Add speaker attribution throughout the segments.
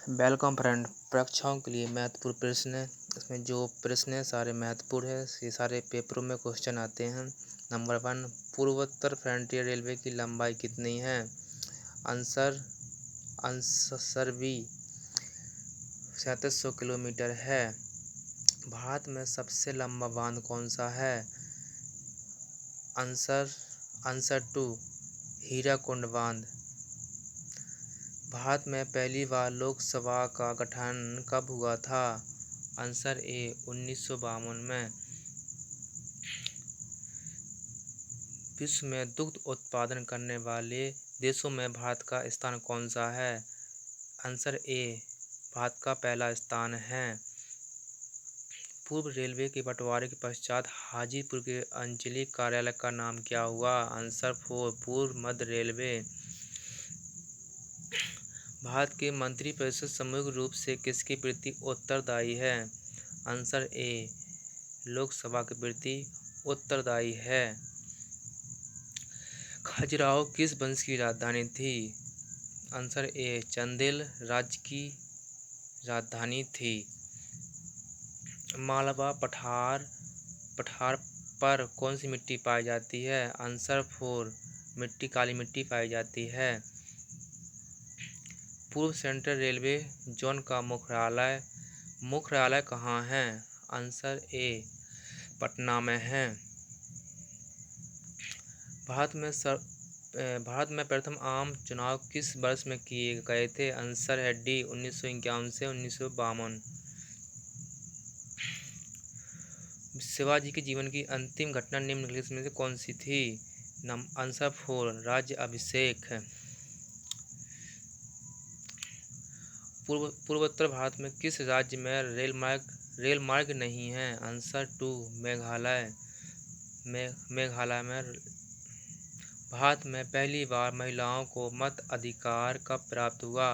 Speaker 1: Welcome friend. परीक्षाओं के लिए महत्वपूर्ण प्रश्न है। इसमें जो प्रश्न है सारे महत्वपूर्ण है। ये सारे पेपरों में क्वेश्चन आते हैं। नंबर 1, पूर्वोत्तर फ्रंटियर रेलवे की लंबाई कितनी है? आंसर बी 3700 किलोमीटर है। भारत में सबसे लंबा बांध कौन सा है? आंसर 2, हीराकुंड बांध। भारत में पहली बार लोकसभा का गठन कब हुआ था? आंसर ए 1952 में। विश्व में दुग्ध उत्पादन करने वाले देशों में भारत का स्थान कौन सा है? आंसर ए भारत का पहला स्थान है। पूर्व रेलवे के बंटवारे के पश्चात हाजीपुर के अंचलिक कार्यालय का नाम क्या हुआ? आंसर 4, पूर्व मध्य रेलवे। भारत के मंत्रिपरिषद सामूहिक रूप से किसके प्रति उत्तरदायी है? आंसर ए लोकसभा के प्रति उत्तरदायी है। खजुराहो किस वंश की राजधानी थी? आंसर ए चंदेल राज्य की राजधानी थी। मालवा पठार पर कौन सी मिट्टी पाई जाती है? आंसर 4, काली मिट्टी पाई जाती है। पूर्व सेंट्रल रेलवे जोन का मुख्यालय कहाँ है? आंसर ए पटना में है। भारत में प्रथम आम चुनाव किस वर्ष में किए गए थे? आंसर है डी 1951 से 1952। शिवाजी के जीवन की अंतिम घटना निम्नलिखित में से कौन सी थी? आंसर 4, राज्य अभिषेक। पूर्वोत्तर भारत में किस राज्य में रेल मार्ग नहीं है? आंसर 2, मेघालय में। भारत में पहली बार महिलाओं को मत अधिकार कब प्राप्त हुआ?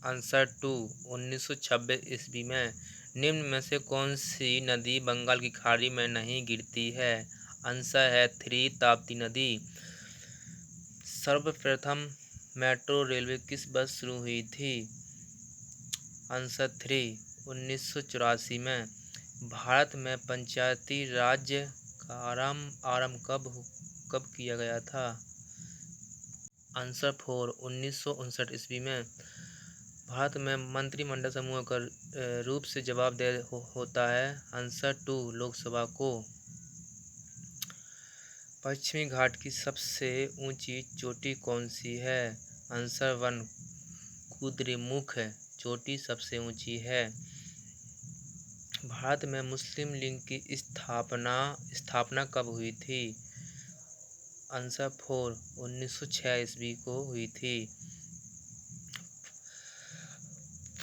Speaker 1: आंसर 2, 1926 ईस्वी में। निम्न में से कौन सी नदी बंगाल की खाड़ी में नहीं गिरती है? आंसर है 3, ताप्ती नदी। सर्वप्रथम मेट्रो रेलवे किस वर्ष शुरू हुई थी? आंसर 3, 1984 में। भारत में पंचायती राज्य का आरंभ कब किया गया था? आंसर 4, 1959 ईस्वी में। भारत में मंत्रिमंडल समूह का रूप से जवाबदेह होता है? आंसर 2, लोकसभा को। पश्चिमी घाट की सबसे ऊंची चोटी कौन सी है? आंसर 1, कुद्रेमुख चोटी सबसे ऊंची है। भारत में मुस्लिम लीग की स्थापना कब हुई थी? आंसर 4, 1906 ईस्वी को हुई थी।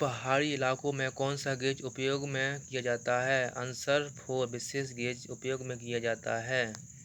Speaker 1: पहाड़ी इलाकों में कौन सा गेज उपयोग में किया जाता है? आंसर 4, विशेष गेज उपयोग में किया जाता है।